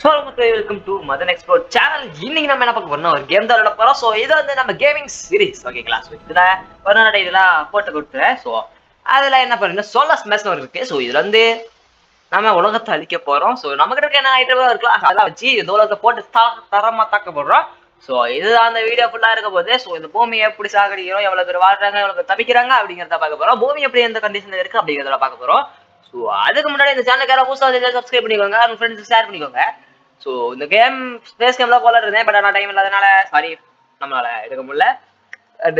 So welcome to Madan explore channel. இன்னைக்கு நம்ம என்ன பார்க்க போறோம், ஒரு கேம் தான் விளையாட போறோம். ஸோ இது வந்து நம்ம கேமிங் சீரிஸ், ஓகேங்களா? ஸோ இதுல ஒரு நாள் இதெல்லாம் போட்டு கொடுத்துறேன். ஸோ அதுல என்ன பண்ணுங்க, சோலார் ஸ்மேஷ் ஒரு இருக்கு. ஸோ இதுல வந்து நம்ம உலகத்தை அழிக்க போறோம். ஸோ நம்ம கிட்ட என்ன ஐட்டமா இருக்கலாம் அதெல்லாம் வச்சு இந்த உலகத்தை போட்டு தரமா தாக்க போடுறோம். ஸோ இதுதான் அந்த வீடியோ ஃபுல்லா இருக்க போது. ஸோ இந்த பூமியை எப்படி சாகடிக்கிறோம், எவ்வளவு பேர் வாழ்றாங்க, எவ்வளவு பேர் தப்பிக்கிறாங்க அப்படிங்கிறத பார்க்க போறோம். பூமி எப்படி எந்த கண்டிஷன்ல இருக்கு அப்படிங்கிறத பார்க்க போறோம். ஸோ அதுக்கு முன்னாடி இந்த சேனலுக்கு யாராவது புதுசாக சப்ஸ்கிரைப் பண்ணிக்கோங்க, உங்க ஃப்ரெண்ட்ஸ் ஷேர் பண்ணிக்கோங்க. ஸோ இந்த கேம் ஸ்பேஸ் கேம்லாம் போல இருந்தேன், பட் ஆனால் டைம் இல்லாதனால சாரி நம்மளால எடுக்க முடியல.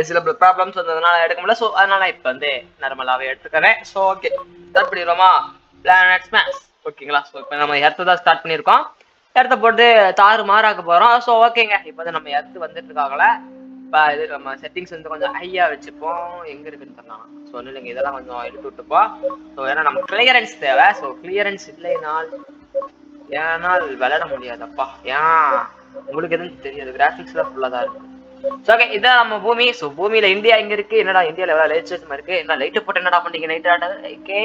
சில ப்ராப்ளம்ஸ் வந்ததுனால எடுக்க முடியல. ஸோ அதனால இப்போ வந்து நார்மலாகவே எடுத்துக்கிறேன். ஸோ ஓகே, ஸ்டார்ட் பண்ணிடுவோமா? பிளானட் ஸ்மாஷ், ஓகேங்களா? ஸோ இப்போ நம்ம எர்த்து தான் ஸ்டார்ட் பண்ணியிருக்கோம். எர்த்தை போட்டு தாறு மாறாக்க போகிறோம். ஸோ ஓகேங்க, இப்போ வந்து நம்ம எர்த்து வந்துட்டு இருக்காங்களே. இப்போ இது நம்ம செட்டிங்ஸ் வந்து கொஞ்சம் ஹையாக வச்சுப்போம். எங்கே இருக்குன்னு தெரியலாம். ஸோ ஒன்றும் இல்லைங்க, இதெல்லாம் கொஞ்சம் எடுத்து விட்டுப்போம். ஸோ ஏன்னா நம்ம கிளியரன்ஸ் தேவை. ஸோ கிளியரன்ஸ் இல்லைனால் ஏன்னால் விளையாட முடியாதப்பா. ஏன் உங்களுக்கு எதுவும் தெரியாது, கிராஃபிக்ஸ்லாம் ஃபுல்லாக தான் இருக்கு. ஸோ ஓகே, இதான் நம்ம பூமி. ஸோ பூமியில இந்தியா இங்கே இருக்கு. என்னடா இந்தியாவில் எவ்வளோ லைட் சிஸ்டம் இருக்கு, என்ன லைட்டு போட்டு என்னடா பண்ணீங்க நைட் ஆட்டது? ஓகே,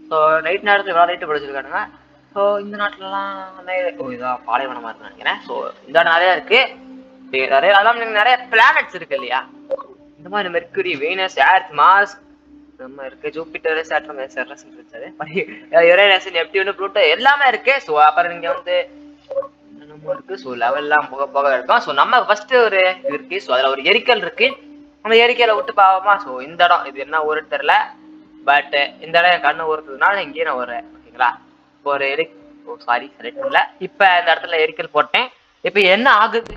ஸோ நைட் நேரத்தில் எவ்வளோ லைட்டு படிச்சிருக்கானுங்க. ஸோ இந்த நாட்டிலலாம் இதான் பாலைவனமாக இருக்குன்னு நினைக்கிறேன். ஸோ இந்த இடம் நிறையா இருக்கு. நிறைய அதான் நிறைய பிளானட்ஸ் இருக்கு இல்லையா? இந்த மாதிரி மெர்க்குரி, வீனஸ், எர்த், மார்ஸ் நம்ம இருக்கு, ஜூபிட்டர், சாட்டர்ன், செரஸ் இருந்துச்சு, யுரேனஸ், நெப்டியூன், ப்ளூட்டோ எல்லாமே இருக்கு. ஸோ அப்புறம் இங்க வந்து என்னமோ இருக்கு. ஸோ லெவல்லாம் போக போக இருக்கும். ஸோ நம்ம ஃபர்ஸ்ட் ஒரு இது இருக்கு. ஸோ அதுல ஒரு எரிக்கல் இருக்கு. அந்த எரிக்கலை விட்டு பாவமா. ஸோ இந்த இடம் இது என்ன ஊருன்னு தெரியல, பட் இந்த இடம் என் கண்ணு ஊறுறதுனால இங்கேயே நான் வருவேன், ஓகேங்களா? இப்போ ஒரு சாரி செலக்ட் பண்ணல. இப்போ இந்த இடத்துல எரிக்கல் போட்டேன். இப்ப என்ன ஆகுது?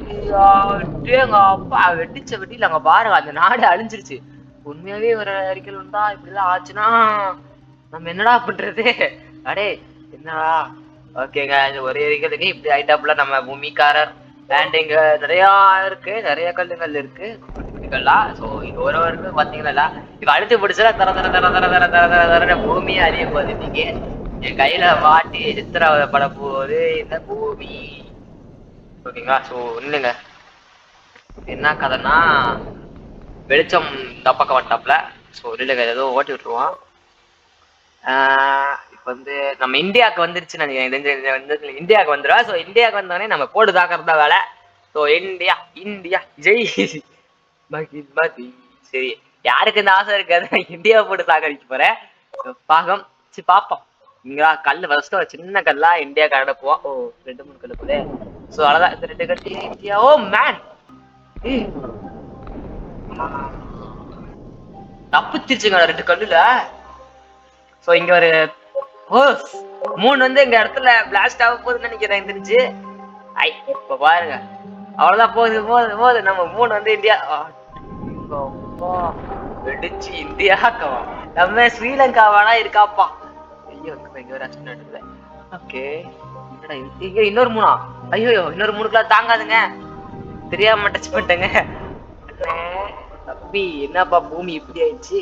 எங்க அப்பா வெட்டிச்ச வெட்டில அங்க பாருங்க, அந்த நாடு அழிஞ்சிருச்சு. உண்மையாவே ஒரு அறிக்கை வந்தா இப்படிலாம் ஆச்சுன்னா நம்ம என்னடா பண்றது? அடே என்னடா? ஓகேங்க, ஒரே அறிக்கைக்கு இப்படி ஆயிட்டாப்புல நம்ம பூமிக்காரர். அண்ட் இங்க நிறைய இருக்கு, நிறைய கல்லுங்கள் இருக்கு. ஸோ இது ஒருவருக்கு பாத்தீங்கன்னா இப்ப அழுத்தி பிடிச்சா தர தர தர தர தர தர தர தர பூமியை அறிய போகுது. நீங்க என் கையில மாட்டி சித்திரவதைப்பட போகுது இந்த பூமி, ஓகேங்களா? ஸோ இல்லைங்க, என்ன கதைன்னா வெளிச்சம் இந்த பக்கம் வந்துட்டாப்ல. ஸோ இல்லைங்க, ஏதோ ஓட்டி விட்டுருவான். இப்போ வந்து நம்ம இந்தியாவுக்கு வந்துருச்சுன்னு நினைக்கிறேன். இந்தியாவுக்கு வந்துடுவா. ஸோ இந்தியாவுக்கு வந்தோடனே நம்ம போட்டு தாக்குறதா வேலை. ஸோ இந்தியா இந்தியா ஜெய் மதி. சரி, யாருக்கு இந்த ஆசை இருக்காது இந்தியாவை போட்டு தாக்கடிக்க போறேன். பாகம் சரி பாப்போம். இங்களா கல் ஃபர்ஸ்ட் ஒரு சின்ன கல்லா இந்தியா கடப்புவோம். ஓ 2-3 கல்லு போதே. ஸோ அவ்வளோதான், இந்த 2 கட்டி இந்தியா. ஓ மேன், தப்புச்சிருச்சுங்க 2 கல்லுல. ஸோ இங்க ஒரு மூணு வந்து எங்க இடத்துல பிளாஸ்ட் ஆக போகுதுன்னு நினைக்கிறேன். தெரிஞ்சு ஐ இப்ப பாருங்க, அவ்வளவுதான். போகுது போகுது போகுது. நம்ம மூணு வந்து இந்தியா வெடிச்சு இந்தியாக்கவா, நம்ம ஸ்ரீலங்காவானா இருக்காப்பா. ஐயோ இங்க ஒரு ஆக்சிடென்ட். ஓகே, இங்க இன்னொரு மூணா? ஐயோ இன்னொரு 3 கிலோ தாங்காதுங்க, தெரியாம டச் பண்ணிட்டேங்க. தப்பி என்னப்பா பூமி இப்படி ஆயிடுச்சு?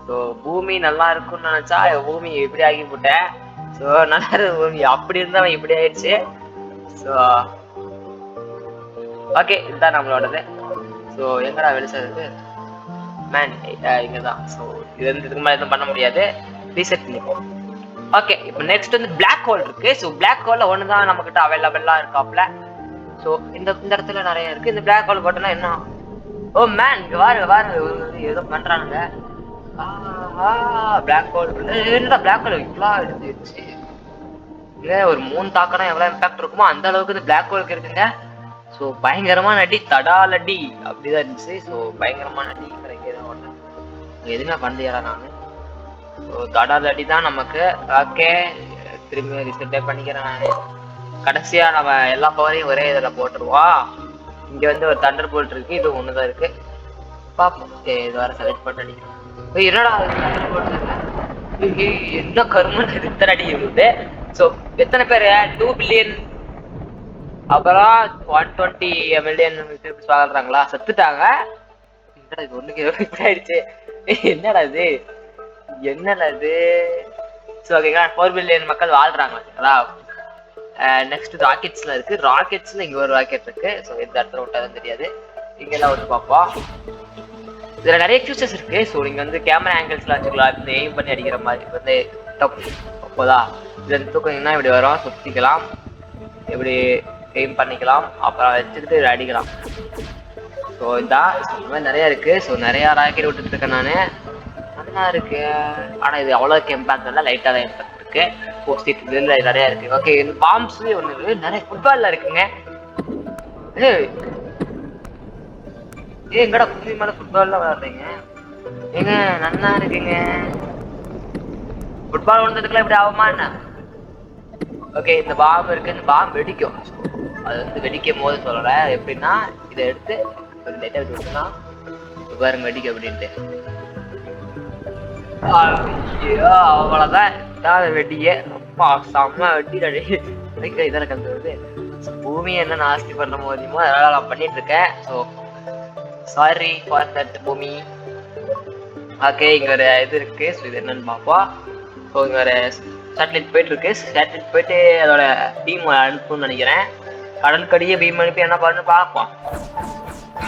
ஸோ பூமி நல்லா இருக்கும்னு நினைச்சா பூமி இப்படி ஆகி போட்டேன். ஸோ நல்லா இருக்கு பூமி, அப்படி இருந்தவன் இப்படி ஆயிடுச்சு. ஸோ ஓகே, இதுதான் நம்மளோடது. ஸோ எங்கடா வெளிச்சம் இருக்கு மேன்? இங்கதான். ஸோ இது வந்து இதுக்கு மேலே எதுவும் பண்ண முடியாது, ரீசெட் பண்ணிப்போம். ஓகே, இப்போ நெக்ஸ்ட் வந்து பிளாக் ஹோல் இருக்கு. ஸோ பிளாக் ஹோல்ல ஒன்று தான் நம்ம கிட்ட அவைலபிளா இருக்காப்ல. ஸோ இந்த இடத்துல நிறைய இருக்கு. இந்த பிளாக் ஹோல் போட்டோம்னா என்ன? ஓ மேன், இங்க வாரு ஏதோ பண்றானுங்க. பிளாக் ஹோல் என்னடா பிளாக் ஹோல் இவ்வளோ எடுத்துருச்சு? இல்ல ஒரு 3 தாக்கனா எவ்வளவு இம்பாக்ட் இருக்குமோ அந்த அளவுக்கு இந்த பிளாக் ஹோலுக்கு இருக்குங்க. ஸோ பயங்கரமான அடி, தடாலடி அப்படிதான் இருந்துச்சு. ஸோ பயங்கரமான அடி எதுவுமே பண்ணலையா நான்? ஸோ தடாலடி தான் நமக்கு. ஓகே, திரும்பி ரிசெட்டே பண்ணிக்கிறேன் நான். கடைசியா நம்ம எல்லா பவரையும் ஒரே இதில் போட்டுருவோம். இங்க வந்து ஒரு தண்டர் போல்ட் இருக்கு, இது ஒண்ணுதான் இருக்கு. பாப்போம். இது வர செலக்ட் பண்ணி அடிக்கிறோம். என்னடா என்ன கருமன் இத்தனை அடி இருக்குது? ஸோ எத்தனை பேர் 2 பில்லியன் அப்புறம் 120 மில்லியன் வாழ்றாங்களா? செத்துட்டாங்க. என்னடா இது ஒண்ணுக்கு இப்படி ஆயிடுச்சு? என்னடா இது என்னடா இது? ஸோ ஓகேங்களா, 4 பில்லியன் மக்கள் வாழ்றாங்க. நெக்ஸ்ட் ராக்கெட்ஸ்ல இருக்கு. ராக்கெட்ஸ்ல இங்க ஒரு ராக்கெட் இருக்கு. ஸோ இந்த இடத்துல விட்டாதான் தெரியாது, இங்கெல்லாம் விட்டு பார்ப்போம். இதுல நிறைய ஃபியூச்சர்ஸ் இருக்கு. ஸோ நீங்க வந்து கேமரா ஆங்கிள்ஸ்ல வச்சுக்கலாம். இந்த எய்ம் பண்ணி அடிக்கிற மாதிரி வந்து அப்போதான் இதுல தூக்கிங்கன்னா இப்படி வரும், சுத்திக்கலாம். இப்படி எய்ம் பண்ணிக்கலாம், அப்புறம் வச்சுக்கிட்டு அடிக்கலாம். ஸோ இதான் இந்த மாதிரி நிறைய இருக்கு. ஸோ நிறைய ராக்கெட் விட்டுட்டு இருக்கேன் நான். நல்லா இருக்கு. ஆனா இது அவ்வளோக்கு இம்பாக்ட் இல்லை, லைட்டாக தான் இம்பாக்ட் இருக்கு. போஸ்ட் இதில் நிறைய இருக்கு. ஓகே, இந்த பாம்ஸ்லேயே ஒன்று இருக்கு, நிறைய ஃபுட்பாலில் இருக்குங்க. எங்கடா கும்மி மேலே ஃபுட்பால்லாம் விளாடுறீங்க? ஏங்க நல்லா இருக்குங்க. ஃபுட்பால் விழுந்ததுக்குலாம் இப்படி ஆகுமா என்ன? ஓகே, இந்த பாம்பு இருக்கு. இந்த பாம்பு வெடிக்கும். அது வந்து வெடிக்கும் போது சொல்றேன் எப்படின்னா, இதை எடுத்து ஒரு லைட்டா விட்டுனா பாருங்க வெடிக்கும் அப்படின்ட்டு. அவ்வளவுதான் வெடியே. அப்பா செம்ம வெட்டிடா. இதெல்லாம் கந்துருது. பூமி என்ன நாஸ்தி பண்ண முடியுமோ அதனால நான் பண்ணிட்டு இருக்கேன். ஸோ சாரி ஃபார் தட் பூமி. ஓகே, இங்க ஒரு இது இருக்கு. ஸோ இது என்னன்னு பார்ப்போம். ஸோ இங்க ஒரு சேட்டலைட் போயிட்டு இருக்கு. சேட்டலைட் போயிட்டு அதோட பீம் அனுப்புன்னு நினைக்கிறேன். கடலுக்கடியே பீம் அனுப்பி என்ன பண்ணு பார்ப்போம்.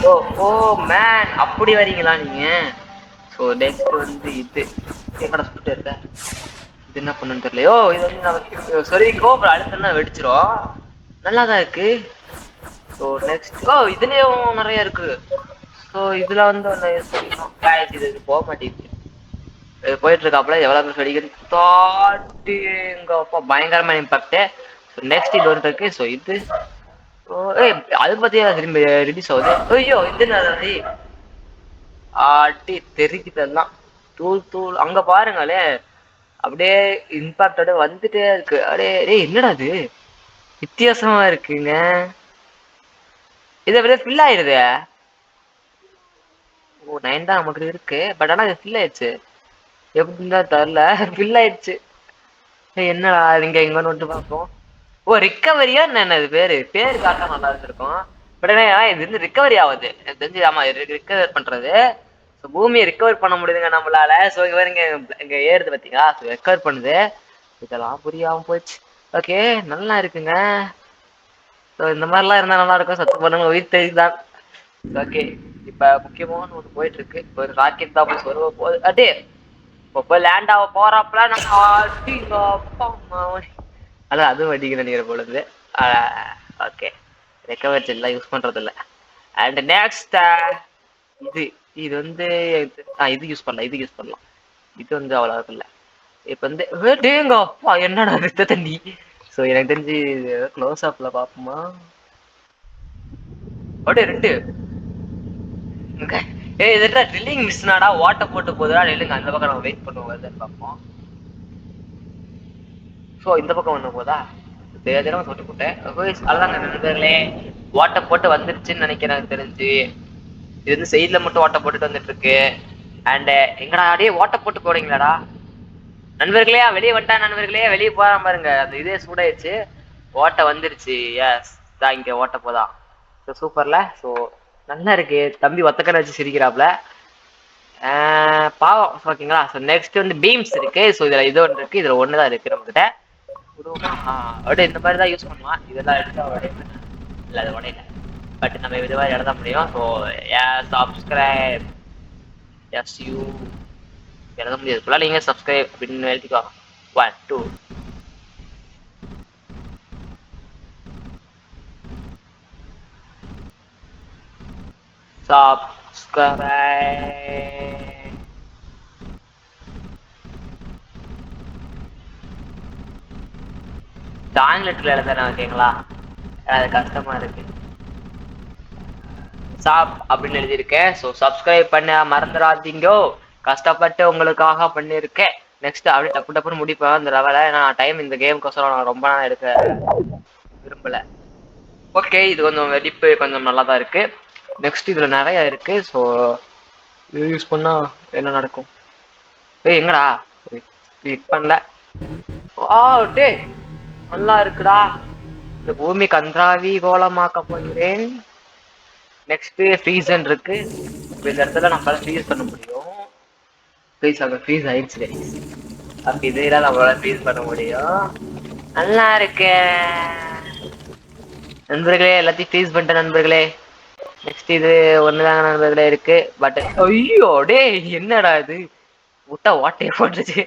ஓ ஓ மேன், அப்படி வரீங்களா நீங்க? ஸோ நெக்ஸ்ட் வந்து இது எங்கட சுட்டு இருக்க, இது என்ன பண்ணுன்னு தெரியலையோ. இது வந்து நம்ம சொருவிக்கோ, அப்புறம் அடுத்தா வெடிச்சிரும். நல்லா தான் இருக்கு. ஸோ நெக்ஸ்ட் இதுலயும் நிறைய இருக்கு. ஸோ இதுல வந்து இது போக மாட்டேங்குது. இது போயிட்டு இருக்காப்புல எவ்வளவு பேர் வெடிக்கிறது தாட்டி எங்க அப்பா பயங்கரமான இம்பாக்ட். நெக்ஸ்ட் இது ஒன்று இருக்கு. ஸோ இது அது பத்தியா திரும்பி ரிலீஸ் ஆகுது. ஐயோ இது ஆட்டி தெரிக்குதெல்லாம் தூள் தூள். அங்க பாருங்களே, அப்படியே இம்பாக்டோட வந்துட்டே இருக்கு. அப்படியே என்னடா இது வித்தியாசமா இருக்குங்க. இதை விட ஃபில் ஆயிடுது. ஓ 9 தான் நமக்கு இருக்கு, பட் ஆனா இது ஃபில் ஆயிடுச்சு. எப்படின்னு தான் தெரியல, ஃபில் ஆயிடுச்சு. என்னடா இங்க இங்க விட்டு பார்ப்போம். ஓ ரிக்கவரியா என்ன? இது பேரு காட்டா நல்லா இருந்திருக்கும். பட் ஆனா இது வந்து ரிக்கவரி ஆகுது எனக்கு தெரிஞ்சு. ஆமா, ரிக்கவர் பண்றது. ஸோ பூமியை ரிக்கவர் பண்ண முடியுதுங்க நம்மளால. ஸோ இங்க ஏறுது பார்த்தீங்களா? ஸோ ரெக்கவர் பண்ணுது. இதெல்லாம் புரியாம போச்சு. ஓகே, நல்லா இருக்குங்க. ஸோ இந்த மாதிரிலாம் இருந்தா நல்லா இருக்கும். சத்து பண்ணுங்க, உயிர் தெரியுதான். ஓகே, இப்ப முக்கியமான ஒன்று போயிட்டு இருக்கு. இப்போ ஒரு ராக்கெட் தான் போய் சொருவ போகுது. அடே இப்போ லேண்ட் ஆக போறப்பல அதான் அதுவும் அடிக்கிற நீர் பொழுது. ஓகே, ரெக்கவர் ஜெல்லாம் யூஸ் பண்றது இல்லை. அண்ட் நெக்ஸ்ட் இது இது வந்து இது யூஸ் பண்ணலாம், இது யூஸ் பண்ணலாம். இது வந்து அவ்வளவு இல்லை. இப்ப வந்து டேங்க அப்பா என்னடா ரத்த தண்ணி. ஸோ எனக்கு தெரிஞ்சு க்ளோஸ் அப்ல பாப்போமா? அப்படியே ரெண்டு இதுல ட்ரில்லிங் மிஷினாடா வாட்டை போட்டு போதுடா. இல்லைங்க அந்த பக்கம் நம்ம வெயிட் பண்ணுவோம் வருதுன்னு பார்ப்போம். ஸோ இந்த பக்கம் ஒன்று போதா தெரியாம சொல்லிட்டு போட்டேன். அதுதாங்க நண்பர்களே, வாட்டை போட்டு வந்துருச்சுன்னு நினைக்கிறேன் தெரிஞ்சு. இது வந்து சைட்ல மட்டும் வாட்டை போட்டுட்டு வந்துட்டு இருக்கு. அண்ட் எங்கடா அப்படியே வாட்டை போட்டு போறீங்களாடா நண்பர்களே? வெளியே வட்டா நண்பர்களே, வெளியே போறாம பாருங்க. அந்த இதே சூடாயிடுச்சு, ஓட்டை வந்துருச்சு. எஸ் தான் இங்க ஓட்ட போதா. ஸோ சூப்பர்ல. ஸோ நல்லா இருக்கு. தம்பி ஒத்தக்கரை வச்சு சிரிக்கிறாப்ல, பாவம். ஓகேங்களா? ஸோ நெக்ஸ்ட் வந்து பீம்ஸ் இருக்கு. ஸோ இதுல இது ஒன்று இருக்கு, இதுல ஒண்ணுதான் இருக்கு நம்ம கிட்ட. அப்படியே இந்த மாதிரி தான் யூஸ் பண்ணலாம். இதெல்லாம் எடுத்தா உடையல, இல்லை அது உடையல, பட் நம்ம இது மாதிரி எழுத முடியும். ஸோ சப்ஸ்கிரைப் எஸ் யூ எழுத முடியாது. நீங்க சப்ஸ்கிரைப் அப்படின்னு எழுதிக்கோ. 1 2 subscribe. ஆங்கிலத்தில் எழுதுறேன் ஓகேங்களா? அது கஷ்டமா இருக்கு. சாப் அப்படின்னு எழுதியிருக்கேன். ஸோ சப்ஸ்கிரைப் பண்ண மறந்துடாதீங்கோ. கஷ்டப்பட்டு உங்களுக்காக பண்ணியிருக்கேன். நெக்ஸ்ட் அப்படியே டப்பு டப்புன்னு முடிப்பேன் இந்த லெவலை. நான் டைம் இந்த கேமுக்கோசரம் நான் ரொம்ப நாள் எடுக்க விரும்பல. ஓகே, இது கொஞ்சம் வெடிப்பு கொஞ்சம் நல்லா தான் இருக்கு. நெக்ஸ்ட் இதுல நிறைய இருக்கு. ஸோ இது யூஸ் பண்ணா என்ன நடக்கும்? எங்கடா கிளிக் பண்ணல. டே நல்லா இருக்குடா. இந்த பூமி கன்றாவி கோலமாக்க போகிறேன். நெக்ஸ்ட் ஃப்ரீசன் இருக்கு. இந்த இடத்துல நம்ம ஃப்ரீஸ் பண்ண முடியும். ஃப்ரீஸ் ஆயிடுச்சு. அப்ப இதெல்லாம் நம்மளால ஃப்ரீஸ் பண்ண முடியும். நல்லா இருக்கு நண்பர்களே, எல்லாத்தையும் ஃப்ரீஸ் பண்ணிட்டேன் நண்பர்களே. நெக்ஸ்ட் இது ஒண்ணுதாங்க நண்பர்களே இருக்கு. பட் ஐயோ டே என்னடா இது விட்டா ஓட்டையை போட்டுருச்சு.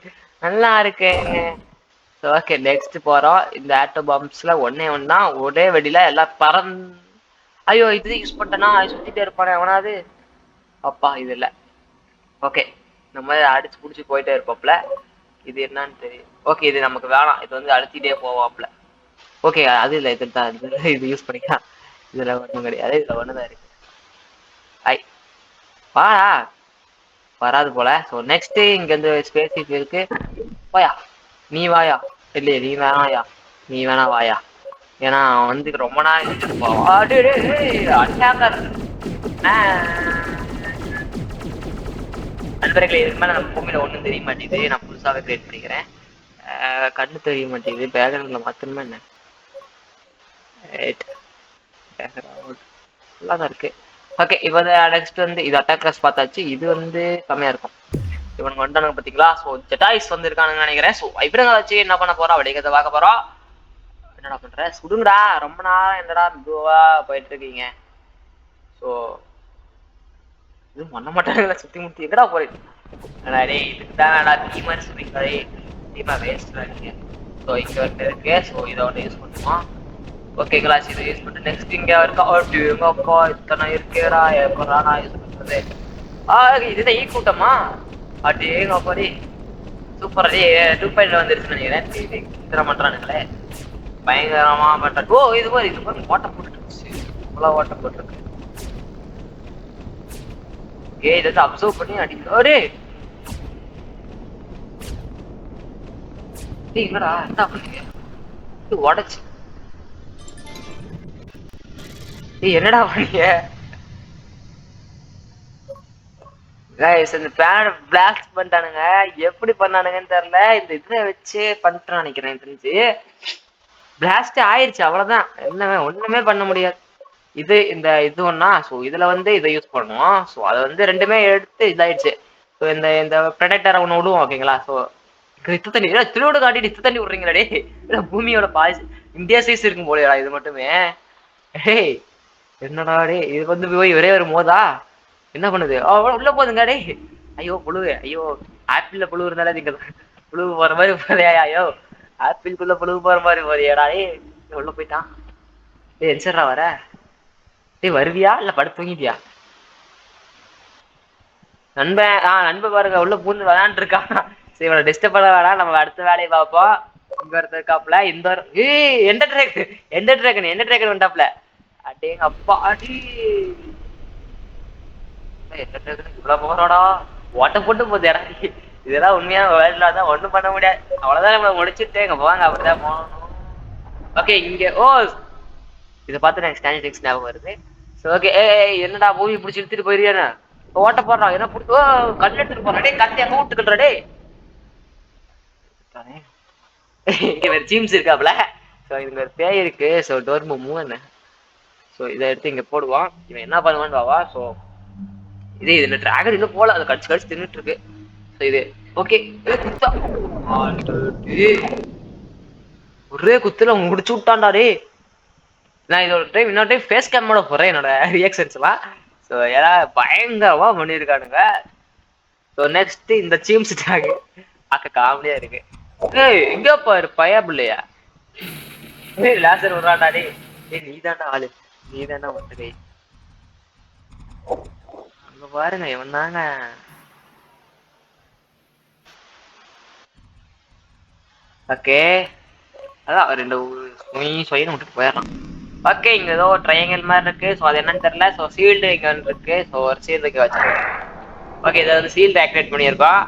நல்லா இருக்கு. ஓகே நெக்ஸ்ட் போறோம். இந்த ஆட்டோ பாம்ஸ்ல ஒன்னே ஒன்னா ஒரே வெடியில எல்லாம் ஐயோ இது யூஸ் பண்ணிட்டேன்னா சுத்திட்டே இருப்பானே எவனாவது. அப்பா இது இல்ல. ஓகே நம்ம அடிச்சு புடிச்சு போயிட்டே இருப்போம்ல. இது என்னன்னு தெரியும். ஓகே இது நமக்கு வேணாம். இது வந்து அழுத்திட்டே போவாப்ல. ஓகே அது இல்ல இதுதான் இது யூஸ் பண்ணிக்கலாம். இதுல ஒண்ணும் கிடையாது. இதுல ஒண்ணுதான் இருக்கு. ஐ வாடா வராது போல. ஸோ நெக்ஸ்ட் இங்க வந்து ஸ்பேஸ் இருக்கு. வாயா நீ வாயா. இல்லையே நீ வேணாயா. நீ வேணா வாயா. ஏன்னா வந்து ரொம்ப நாள் நண்பர்களே இதுக்கு மேல நம்ம பூமியில ஒண்ணும் தெரிய மாட்டேங்குது. நான் புதுசாவே கிரியேட் பண்ணிக்கிறேன். கண்ணு தெரிய மாட்டேங்குது. பேக்ரவுண்ட்ல மாத்தணுமா என்ன? தான் இருக்கு. ஓகே இப்போ நெக்ஸ்ட் வந்து இது அட்டாக்கர்ஸ் பார்த்தாச்சு. இது வந்து கம்மியா இருக்கும். இவனுக்கு வந்துட்டானுங்க பாத்தீங்களா. ஸோ ஜெட்டாய்ஸ் வந்து இருக்கானுங்கன்னு நினைக்கிறேன். ஸோ இவருங்க வச்சு என்ன பண்ண போறோம் அப்படிங்கிறத பார்க்க போறோம். என்னடா பண்ற சுடுங்கடா. ரொம்ப நாள் என்னடா மெதுவா போயிட்டு இருக்கீங்க. ஸோ இது பண்ண மாட்டானுங்களா சுத்தி முத்தி எங்கடா போறீங்க. டேய் இதுக்கு தான் டீமர் சொல்றீங்களே. டீமா வேஸ்ட் நீங்க. ஸோ இங்க வந்து இருக்கு. ஸோ இதை ஒன்று யூஸ் பண்ணுவோம். ஓகே கிளாஸ் இதை யூஸ் பண்ணி நெக்ஸ்ட் இங்க இருக்கா. அப்பா இத்தனை இருக்கேடா எப்படா நான் யூஸ் பண்றது. இதுதான் ஈ கூட்டமா. அடேங்க அப்பாடி சூப்பர். 2.0 வந்துருச்சுன்னு நினைக்கிறேன். இத்தனை பண்றானுங்களே பயங்கரமா பண்ற. ஓ இது மாதிரி ஓட்ட போட்டுருச்சு. இவ்வளவு ஓட்ட போட்டுருக்கு. இதை வந்து அப்சர்வ் பண்ணி அடிக்கிறோடே. இல்லடா என்ன பண்ணீங்க உடச்சு. என்னடா பண்ணீங்க. இந்த பேன பிளாஸ்ட் பண்ணிட்டானுங்க. எப்படி பண்ணானுங்கன்னு தெரியல. இந்த இதை வச்சு பண்ணிட்டு நினைக்கிறேன். தெரிஞ்சு பிளாஸ்ட் ஆயிடுச்சு அவ்வளவுதான். ஒண்ணுமே பண்ண முடியாது. இது இந்த இது ஒன்னா. ஸோ இதுல வந்து இதை யூஸ் பண்ணுவோம். ஸோ அதை வந்து ரெண்டுமே எடுத்து இதாயிடுச்சு. ஸோ இந்த இந்த ப்ரெடக்டரை ஒன்று விடுவோம் ஓகேங்களா. ஸோ இத்த தண்ணி திருவிட காட்டிட்டு இத்த தண்ணி விடுறீங்களா டே. பூமியோட இந்தியா சைஸ் இருக்கும் போலடா இது மட்டுமே. டேய் என்னடா டே இது வந்து போய் ஒரே ஒரு மோதா என்ன பண்ணுது. உள்ள போதுங்க டே. ஐயோ புழுவு. ஐயோ ஆப்பிள்ல புழு இருந்தாலே நீங்க புழுவு போற மாதிரி போறியா. ஐயோ ஆப்பிள்குள்ள புழுவு போற மாதிரி போறியாடா. உள்ள போயிட்டான். டேய் எரிச்சரா வர. டேய் வருவியா இல்ல படுத்து தூங்கிட்டியா நண்பன். நண்பன் பாருங்க உள்ள பூந்து விளையாண்டு இருக்கான். சரி இவனை டிஸ்டர்ப் பண்ண வேணாம். நம்ம அடுத்த வேலையை பார்ப்போம். இங்க ஒருத்தர் இருக்காப்ல. இந்த எந்த டிராகன் வந்தாப்ல. அடேங்க அப்பா அடி. இவ்வளவு போறோடா. ஓட்ட போட்டு போகுது இறங்கி. இதெல்லாம் உண்மையான வேலையில்தான் ஒண்ணும் பண்ண முடியாது. அவ்வளவுதான் நம்ம முடிச்சுட்டு எங்க போவாங்க அப்படிதான் போகணும். ஓகே இங்க இதை பார்த்து எனக்கு ஸ்டாண்டிக்ஸ் ஞாபகம் வருது. ஓகே என்னடா மூவி பிடிச்சி இழுத்துட்டு போயிருக்கானே. ஓட்ட போடுறான் என்ன பிடிச்சோ கல் எடுத்துட்டு போறான். டே கத்தியா கூட்டுக்கின்ற டே. இங்க வேற ஜீம்ஸ் இருக்காப்ல. ஸோ இங்க ஒரு பேய் இருக்கு. So டோர்மு move. ஸோ இதை எடுத்து இங்க போடுவான். இவன் என்ன பண்ணுவான்னு பாவா. ஸோ இது இந்த டிராகன் இன்னும் போல அதை கடிச்சு கடிச்சு தின்னுட்டு இருக்கு. ஸோ இது ஓகே ஒரே குத்துல முடிச்சு விட்டான்டா டே. நான் இதோட டைம் இன்னொரு டைம் ஃபேஸ் கேமோட போறேன் என்னோட ரியாக்ஷன்ஸ் எல்லாம். ஸோ எல்லாம் பயங்கரமா பண்ணியிருக்கானுங்க. ஸோ நெக்ஸ்ட் இந்த சீம்ஸ் டாக் பார்க்க காமெடியா இருக்கு. எங்க பாரு பயா பிள்ளையா. லேசர் விடுறாண்டா டே. நீ தாண்டா ஆளு. நீ தாண்டா ஒட்டு கை. அங்க பாருங்க இவன் தாங்க. ஓகே அதான் ரெண்டு சொயின்னு விட்டுட்டு போயிடலாம். ஓகே இங்க ஏதோ ட்ரையாங்கல் மாதிரி இருக்கு. ஸோ அது என்னன்னு தெரியல. ஸோ சீல்டு இங்க இருக்கு. ஸோ ஒரு சீல்டு இங்க வச்சிருக்கேன். ஓகே இதை வந்து சீல்டு ஆக்டிவேட் பண்ணியிருக்கோம்.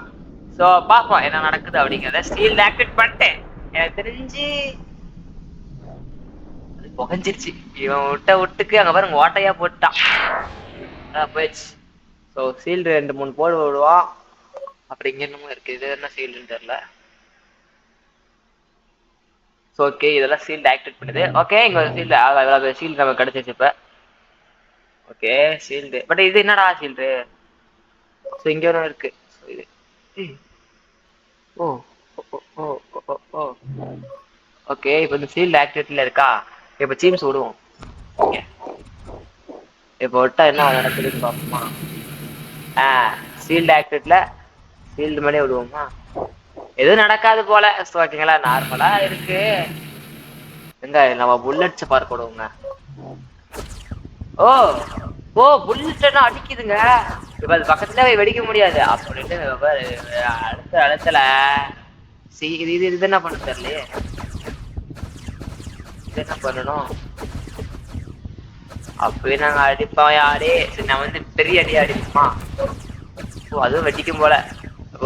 ஸோ பார்ப்போம் என்ன நடக்குது அப்படிங்கிறத. சீல்டு ஆக்டிவேட் பண்ணிட்டேன். எனக்கு தெரிஞ்சு அது புகஞ்சிருச்சு. இவன் விட்டுக்கு அங்க பாருங்க ஓட்டையா போட்டான். போயிடுச்சு. ஸோ சீல்டு 2-3 போடு விடுவான். அப்படி இங்க என்னமோ இருக்கு. இது என்ன சீல்டுன்னு தெரியல. ஓகே இதெல்லாம் சீல்டு ஆக்டிவேட் பண்ணுது. ஓகே இங்க சீல்டு சீல்டு நம்ம கிடைச்சிச்சு இப்ப. ஓகே சீல்டு பட் இது என்னடா சீல்டு. ஸோ இங்க ஒன்று இருக்கு. இது ஓ ஓ ஓ ஓ ஓகே இப்போ இந்த சீல்டு ஆக்டிவேட்ல இருக்கா. இப்போ சீம்ஸ் விடுவோம். ஓகே இப்போ விட்டா என்ன நடக்குதுன்னு பார்ப்போமா. சீல்டு ஆக்டிவேட்ல சீல்டு மேலே விடுவோமா. எதுவும் நடக்காது போல. ஓகேங்களா, நார்மலா இருக்கு. எங்க நம்ம புல்லட்ஸ் பார்க்க விடுவோங்க. ஓ ஓ புல்லட்னா அடிக்குதுங்க. இப்ப அது பக்கத்துல போய் வெடிக்க முடியாது அப்படின்ட்டு அடுத்த இடத்துல இது என்ன பண்ண தெரியலையே. இது என்ன பண்ணணும்? அப்பவே நாங்க அடிப்போம் யாரே. சரி, நான் வந்து பெரிய அடி அடிப்போமா? ஓ அதுவும் வெடிக்கும் போல.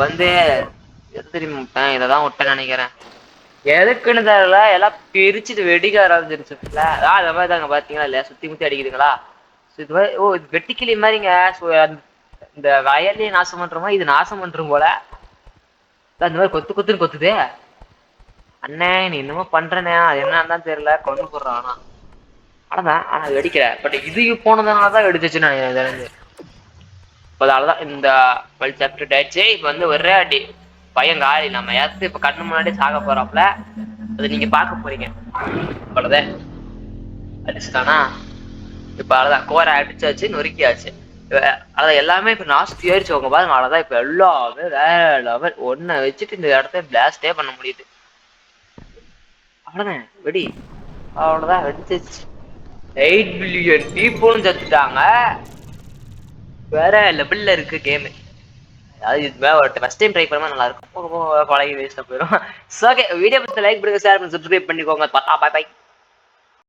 வந்து எது தெரியுமா விட்டேன், இதைதான் விட்டேன்னு நினைக்கிறேன். எதுக்குன்னு தெரியல, எல்லாம் பிரிச்சுட்டு வெடிக்க ஆரம்பிச்சிருச்சுல. அந்த மாதிரி தாங்க பாத்தீங்களா இல்லையா, சுத்தி முத்தி அடிக்குதுங்களா. இது மாதிரி ஓ இது வெட்டிக்கிளி மாதிரிங்க. இந்த வயல்லையே நாசம் பண்றோமா, இது நாசம் பண்றோம் போல. அந்த மாதிரி கொத்து கொத்துன்னு கொத்துதே. அண்ணே நீ இன்னமும் பண்றனே, அது என்னன்னு தான் தெரியல, கொண்டு போடுறான். ஆனா அது வெடிக்கல. பட் இது போனதுனாலதான் வெடிச்சிச்சுன்னு நினைக்கிறேன். அதனாலதான் இந்த சாப்டர் ஆயிடுச்சு. இப்ப வந்து ஒரே அடி பையன் காலி. நம்ம ஏத்து இப்ப கண்ணு முன்னாடி சாக போறாப்ல. அது நீங்க பார்க்க போறீங்க. அவ்வளவுதான் அடிச்சுட்டானா. இப்ப அவ்வளவுதான், கோரை அடிச்சாச்சு, நொறுக்கியாச்சு. அதான் எல்லாமே இப்ப நாஸ்தி ஆயிடுச்சு. உங்க பாருங்க, அவ்வளவுதான். இப்ப எல்லாமே வேற லெவல். ஒன்ன வச்சுட்டு இந்த இடத்த பிளாஸ்டே பண்ண முடியுது. அவ்வளவுதான் வெடி. அவ்வளவுதான் வெடிச்சிச்சு. 8 பில்லியன் பீப்புளும் செத்துட்டாங்க. வேற லெவல்ல இருக்கு கேம். அதாவது இது ஃபர்ஸ்ட் டைம் ட்ரை பண்ணா நல்லா இருக்கும். போக போக பழகி வேஸ்டா போயிடும். ஓகே, வீடியோ பத்தி லைக் பண்ணுங்க, ஷேர் பண்ணி சப்ஸ்கிரைப் பண்ணிக்கோங்க. Bye by.